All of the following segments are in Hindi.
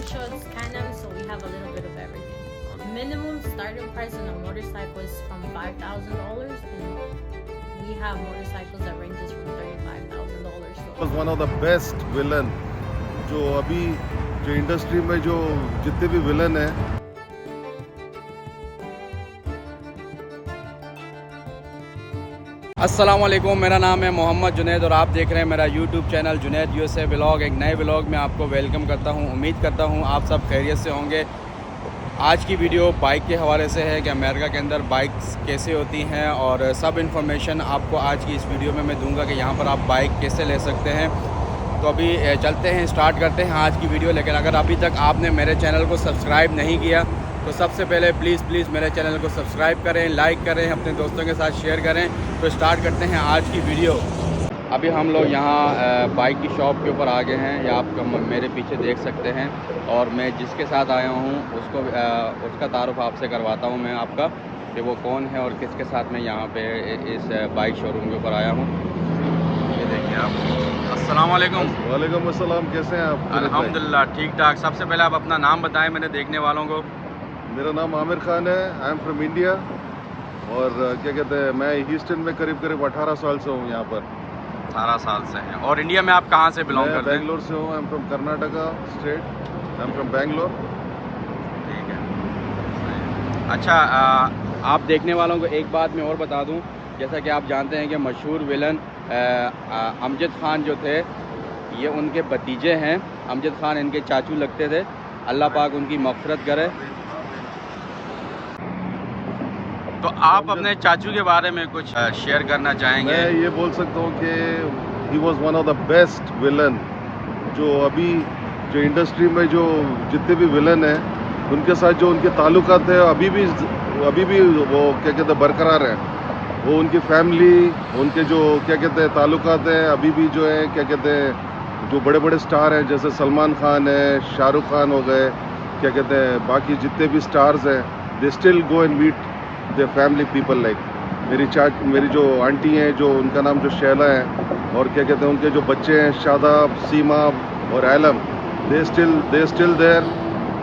shorts, Can-Am, so we have a little bit of everything. Minimum starting price on a motorcycle is from $5,000, and we have motorcycles that ranges from $35,000. So was one of the best villain जो अभी जो इंडस्ट्री में जो जितने भी विलन हैं अस्सलामुअलैकुम, मेरा नाम है मोहम्मद जुनैद और आप देख रहे हैं मेरा YouTube channel Junaid USA vlog. एक नए व्लॉग में आपको वेलकम करता हूं। उम्मीद करता हूं आप सब खैरियत से होंगे। आज की वीडियो बाइक के हवाले से है कि अमेरिका के अंदर बाइक्स कैसे होती हैं और सब इन्फॉर्मेशन आपको आज की इस वीडियो में मैं दूंगा कि यहाँ पर आप बाइक कैसे ले सकते हैं। तो अभी चलते हैं, स्टार्ट करते हैं आज की वीडियो। लेकिन अगर अभी तक आपने मेरे चैनल को सब्सक्राइब नहीं किया तो सबसे पहले प्लीज़ मेरे चैनल को सब्सक्राइब करें, लाइक करें, अपने दोस्तों के साथ शेयर करें। तो स्टार्ट करते हैं आज की वीडियो। अभी हम लोग यहाँ बाइक की शॉप के ऊपर आ गए हैं, या आप मेरे पीछे देख सकते हैं। और मैं जिसके साथ आया हूँ उसका तारुफ आपसे करवाता हूँ मैं आपका कि वो कौन है और किसके साथ मैं यहाँ पे इस बाइक शोरूम के ऊपर आया हूँ। ये देखिए आप। अस्सलाम वालेकुम। वालेकुम अस्सलाम, कैसे हैं आप? अल्हम्दुलिल्लाह ठीक ठाक। सबसे पहले आप अपना नाम बताएं मेरे देखने वालों को। मेरा नाम आमिर खान है, आई एम फ्रॉम इंडिया। और क्या कहते हैं, मैं ह्यूस्टन में करीब 18 साल से हूँ यहाँ पर। 18 साल से हैं। और इंडिया में आप कहाँ से बिलोंग करते हैं? बेंगलोर से हूँ, I am from Karnataka state, I am from Bangalore. ठीक है। अच्छा, आप देखने वालों को एक बात मैं और बता दूं, जैसा कि आप जानते हैं कि मशहूर विलन अमजद खान जो थे, ये उनके भतीजे हैं। अमजद खान इनके चाचू लगते थे। अल्लाह पाक उनकी मग़फ़िरत करे। तो आप अपने चाचू के बारे में कुछ शेयर करना चाहेंगे? मैं ये बोल सकता हूँ कि he was one of the best villain जो अभी जो इंडस्ट्री में जो जितने भी विलन हैं उनके साथ जो उनके ताल्लुकात है अभी भी वो क्या कहते हैं बरकरार हैं। वो उनकी फैमिली, उनके जो क्या कहते हैं ताल्लुकात हैं अभी भी जो है क्या कहते हैं जो बड़े बड़े स्टार हैं जैसे सलमान खान है, शाहरुख खान हो गए, क्या कहते हैं बाकी जितने भी स्टार्स हैं, they still go and meet the family people. Like मेरी जो आंटी हैं जो उनका नाम जो शैला है, और क्या कहते हैं उनके जो बच्चे हैं शादाब, सीमा और Alam, they still there.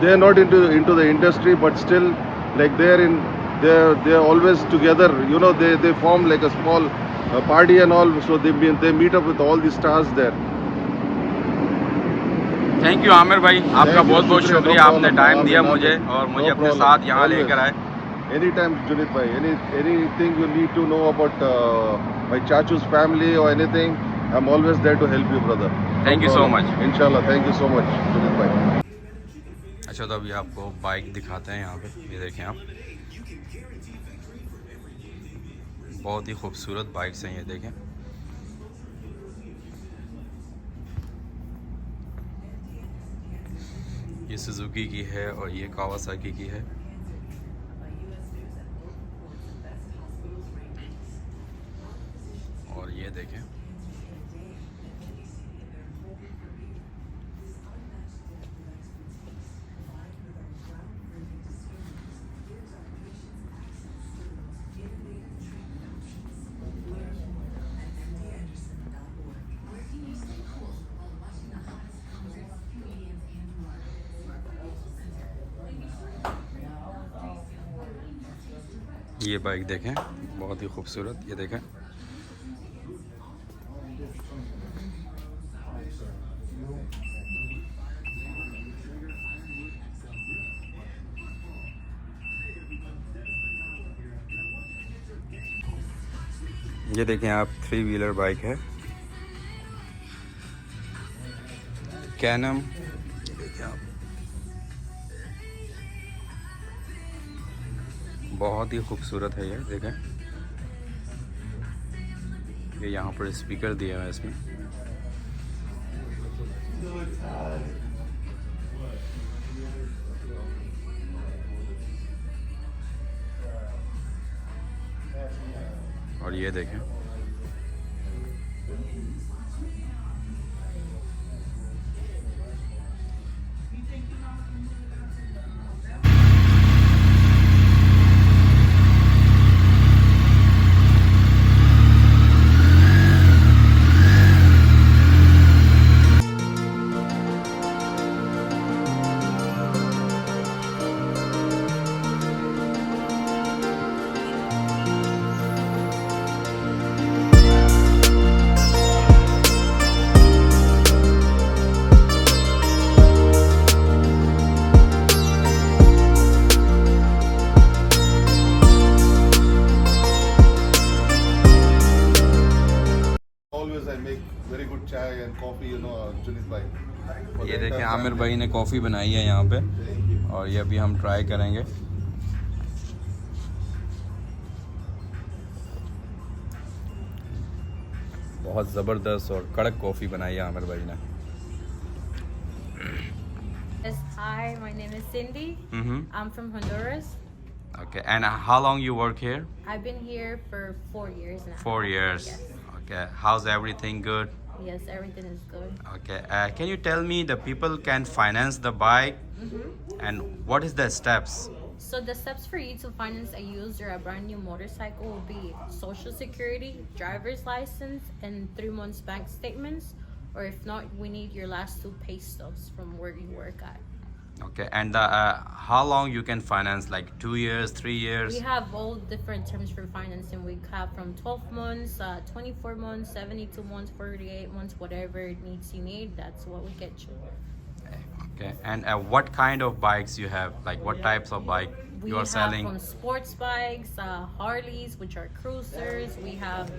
They are not into the industry, but still like they are always together. You know, they form like a small party and all. So they meet up with all the stars there. Thank you Aamir भाई, आपका बहुत बहुत शुक्रिया। आपने टाइम दिया मुझे और मुझे अपने साथ यहाँ लेकर आए। Anytime, Junaid bhai, anything you need to know about my chachu's family or anything, I'm always there to help you, brother. Thank you so much. Inshallah, thank you so much, Junaid bhai. अच्छा, तो अभी आपको बाइक दिखाते हैं यहाँ पे। ये देखें आप, बहुत ही खूबसूरत बाइक्स हैं। ये देखें, ये सुजुकी की है और ये कावासाकी की है। और ये देखें, ये बाइक देखें, बहुत ही खूबसूरत। ये देखें, ये देखें आप, 3 व्हीलर बाइक है, कैनम। ये देखें आप, बहुत ही खूबसूरत है। ये देखें, ये यहाँ पर स्पीकर दिया है इसमें। और ये देखें, ये देखें आमिर भाई ने कॉफ़ी बनाई है यहाँ पे और ये अभी हम ट्राई करेंगे। बहुत ज़बरदस्त और कड़क कॉफ़ी बनाई है आमिर भाई ने। Yes, hi, my name is Cindy. I'm from Honduras. Okay, and how long you work here? I've been here for 4 years now. 4 years. Yes. Okay, how's everything good? Yes, everything is good. Okay, can you tell me the people can finance the bike and what is the steps? So the steps for you to finance a used or a brand new motorcycle will be social security, driver's license, and 3 months bank statements. Or if not, we need your last 2 pay stubs from where you work at. Okay, and how long you can finance, like 2 years, 3 years? We have all different terms for financing. We have from 12 months, 24 months, 72 months, 48 months, whatever needs you need, that's what we get you. Okay, and what kind of bikes you have? Like what types of bike you are selling? We have from sports bikes, Harleys, which are cruisers. We have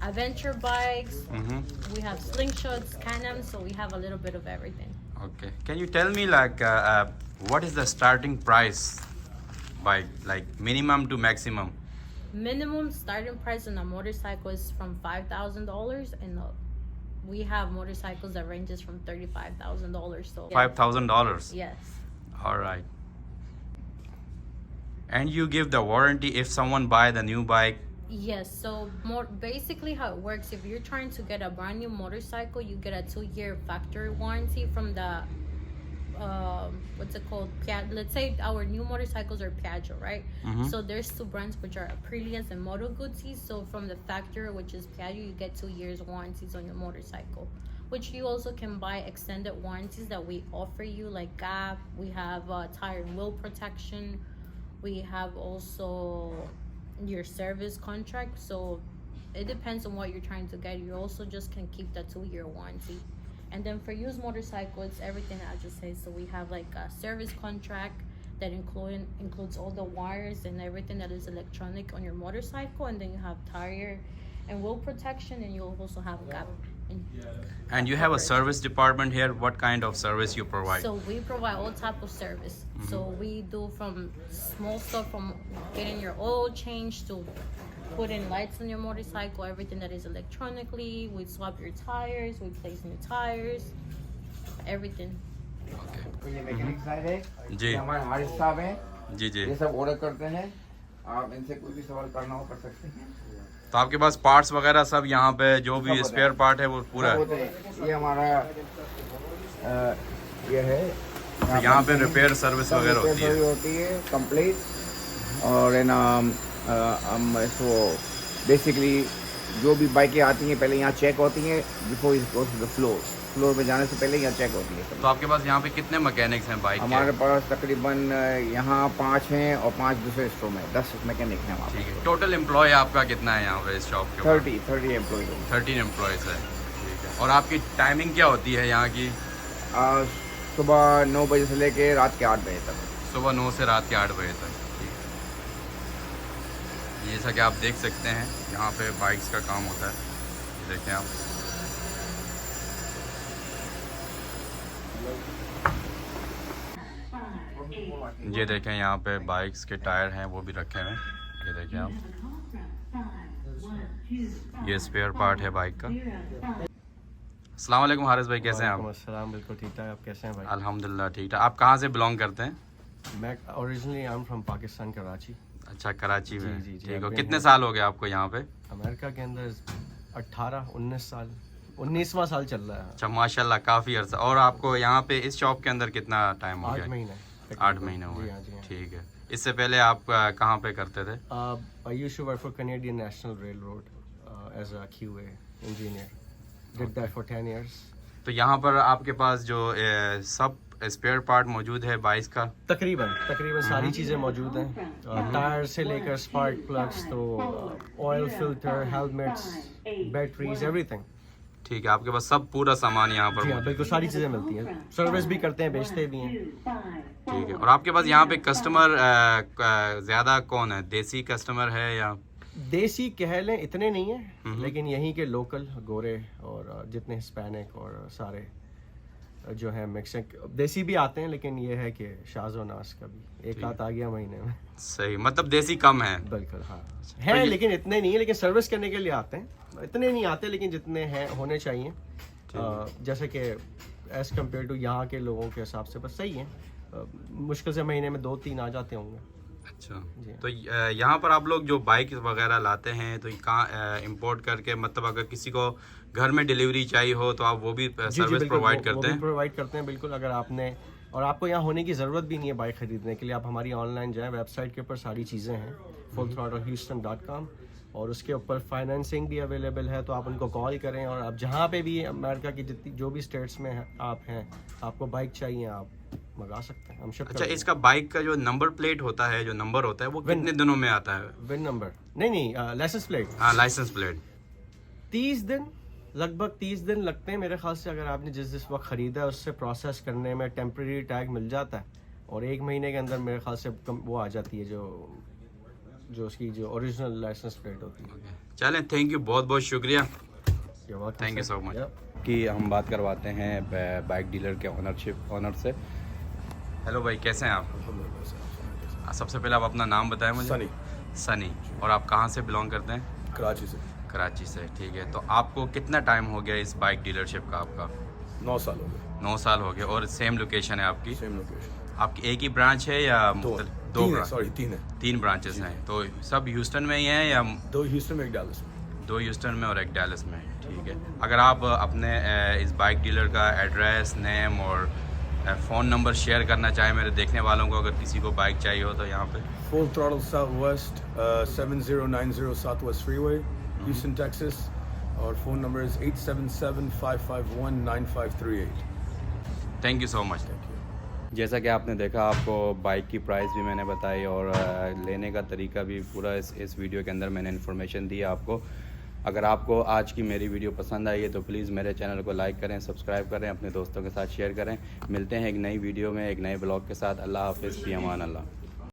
adventure bikes. We have slingshots, Can-Ams, so we have a little bit of everything. Okay, can you tell me like what is the starting price bike, like minimum to maximum? Minimum starting price on a motorcycle is from $5,000, and we have motorcycles that ranges from $35,000. So $5,000. yes. All right. And you give the warranty if someone buy the new bike? Yes, so more basically how it works, if you're trying to get a brand new motorcycle, you get a 2-year factory warranty from the what's it called, let's say our new motorcycles are Piaggio, right? So there's 2 brands, which are Aprilias and Moto Guzzi. So from the factory, which is Piaggio, you get 2 years warranties on your motorcycle, which you also can buy extended warranties that we offer you, like Gap. We have tire and wheel protection. We have also your service contract. So it depends on what you're trying to get. You also just can keep that 2-year warranty. And then for used motorcycle, it's everything I just say. So we have like a service contract that includes all the wires and everything that is electronic on your motorcycle. And then you have tire and wheel protection, and you also have Gap. And you have a service department here. What kind of service you provide? So we provide all type of service. So we do from small stuff, from getting your oil changed to putting lights on your motorcycle, everything that is electronically. We swap your tires, we place new tires, everything. Okay. ये मैकेनिक साइड है, जी। ये हमारे हारिस साहब हैं, जी जी। ये सब ऑर्डर करते हैं। आप इनसे कोई भी सवाल करना हो कर सकते हैं। तो आपके पास पार्ट्स वगैरह सब यहाँ पे जो भी स्पेयर पार्ट है वो पूरा है? ये हमारा ये है, तो यहाँ पे रिपेयर सर्विस वगैरह होती है कंप्लीट। और है ना, हम इसको बेसिकली जो भी बाइकें आती हैं पहले यहाँ चेक होती हैं before it goes to the floor में जाने से पहले यहाँ चेक होती है। तो आपके पास यहाँ पे कितने मैकेनिक्स हैं बाइक के? हमारे पास तकरीबन यहाँ 5 हैं और 5 दूसरे स्टोर में 10 मैकेनिक हैं हमारे। ठीक है। टोटल एम्प्लॉय आपका कितना है यहाँ पे इस शॉप के? 30 एम्प्लॉय। 13 एम्प्लॉयज़ है। ठीक है। और आपकी टाइमिंग क्या होती है यहाँ की? सुबह 9 बजे से लेके रात के 8 बजे तक। सुबह 9 से रात के 8 बजे तक। ठीक है। जैसा कि आप देख सकते हैं यहाँ पे बाइक्स का काम होता है। ये देखें आप। ये देखें यहाँ पे बाइक्स के टायर हैं वो भी रखे हैं। ये देखें आप, ये स्पेयर पार्ट है बाइक का। अस्सलाम वालेकुम हारिस भाई, कैसे हैं आप? अस्सलाम, बिल्कुल ठीक ठाक। आप कैसे हैं भाई? अल्हम्दुलिल्लाह ठीक ठाक। आप कहाँ से बिलोंग करते हैं? मैं originally I am from Pakistan, Karachi. अच्छा, कराची में। जी, ठीक है। I've कितने been साल हो गए आपको यहाँ पे? अमेरिका के अंदर 18-19 साल, 19वां साल चल रहा है। अच्छा, माशाल्लाह, काफ़ी अर्सा। और आपको यहाँ पे इस शॉप के अंदर कितना टाइम हो गया? 8 महीने। 8 महीने हो जी गए। हाँ, जी हाँ। ठीक है। इससे पहले आप कहाँ पे करते थे? I used to work for Canadian National Railroad as a QA engineer. Did that for 10 years. तो यहाँ पर आपके पास जो सब स्पेयर पार्ट मौजूद है बाइक का? तकरीबन सारी चीज़ें मौजूद हैं, टायर से लेकर स्पार्क प्लग्स, तो oil filter, helmets, batteries, everything. ठीक है। आपके पास सब पूरा सामान यहाँ पर जी हाँ, मौजूद बिल्कुल सारी चीज़ें मिलती हैं। सर्विस भी करते हैं, बेचते भी हैं। ठीक है। और आपके पास यहाँ पे कस्टमर ज़्यादा कौन है? देसी कस्टमर है या? देसी कह लें इतने नहीं है, लेकिन यहीं के लोकल गोरे और जितने हिस्पैनिक और सारे जो है मिक्सिंग देसी भी आते हैं, लेकिन ये है कि शाज़ो नास का भी एक आध आ गया महीने में। सही, मतलब देसी कम है। बिल्कुल हाँ है, लेकिन इतने नहीं है, लेकिन सर्विस करने के लिए आते हैं। इतने नहीं आते, लेकिन जितने हैं होने चाहिए। जैसे कि एज कम्पेयर टू यहाँ के लोगों के हिसाब से बस सही है। मुश्किल से महीने में 2-3 आ जाते होंगे। अच्छा, तो यहाँ पर आप लोग जो बाइक वगैरह लाते हैं तो कहाँ इंपोर्ट करके, मतलब अगर किसी को घर में डिलीवरी चाहिए हो तो आप वो भी सर्विस प्रोवाइड करते हैं? प्रोवाइड करते हैं बिल्कुल। अगर आपने और आपको यहाँ होने की ज़रूरत भी नहीं है बाइक ख़रीदने के लिए, आप हमारी ऑनलाइन जाएँ, वेबसाइट के ऊपर सारी चीज़ें हैं fullthrottlehouston.com, और उसके ऊपर फाइनेंसिंग भी अवेलेबल है। तो आप उनको कॉल करें, और आप जहाँ पे भी अमेरिका की जितनी जो भी स्टेट्स में आप हैं, आपको बाइक चाहिए आप मंगा सकते हैं, हम शिप। अच्छा, इसका बाइक का जो नंबर प्लेट होता है, जो नंबर होता है, वो कितने दिनों में आता है? विन नंबर नहीं, लाइसेंस प्लेट। हाँ, लाइसेंस प्लेट 30 दिन, लगभग 30 दिन लगते हैं मेरे ख्याल से। अगर आपने जिस वक्त ख़रीदा है उससे प्रोसेस करने में टेम्प्रेरी टैग मिल जाता है, और 1 महीने के अंदर मेरे ख्याल से वो आ जाती है जो उसकी जो ओरिजिनल लाइसेंस प्लेट होती है। चलें, थैंक यू, बहुत बहुत शुक्रिया, थैंक यू सो मच। कि हम बात करवाते हैं बाइक डीलर के ऑनर से। हेलो भाई, कैसे हैं आप? सबसे पहले आप अपना नाम बताएं मुझे। सनी। और आप कहाँ से बिलोंग करते हैं? कराची से। कराची से, ठीक है। तो आपको कितना टाइम हो गया इस बाइक डीलरशिप का? आपका 9 साल हो गए। 9 साल हो गए। और सेम लोकेशन है आपकी? Same location. आपकी एक ही ब्रांच है या तीन है। 3 ब्रांचेस हैं। तो सब ह्यूस्टन में ही हैं या? 2 ह्यूस्टन में, 1 डैलस में। 2 ह्यूस्टन में और 1 डैलस में, ठीक है। अगर आप अपने इस बाइक डीलर का एड्रेस, नेम और फ़ोन नंबर शेयर करना चाहें मेरे देखने वालों को, अगर किसी को बाइक चाहिए हो तो यहाँ पे। Full Throttle Southwest, 7090 Southwest Freeway, Houston, Texas, और phone number is 877-551-9538। Thank you so much. जैसा कि आपने देखा, आपको बाइक की प्राइस भी मैंने बताई और लेने का तरीका भी पूरा इस वीडियो के अंदर मैंने इन्फॉर्मेशन दी आपको। अगर आपको आज की मेरी वीडियो पसंद आई है तो प्लीज़ मेरे चैनल को लाइक करें, सब्सक्राइब करें, अपने दोस्तों के साथ शेयर करें। मिलते हैं एक नई वीडियो में, एक नए ब्लॉग के साथ। अल्लाह हाफ़िज़, फ़ी अमान अल्लाह।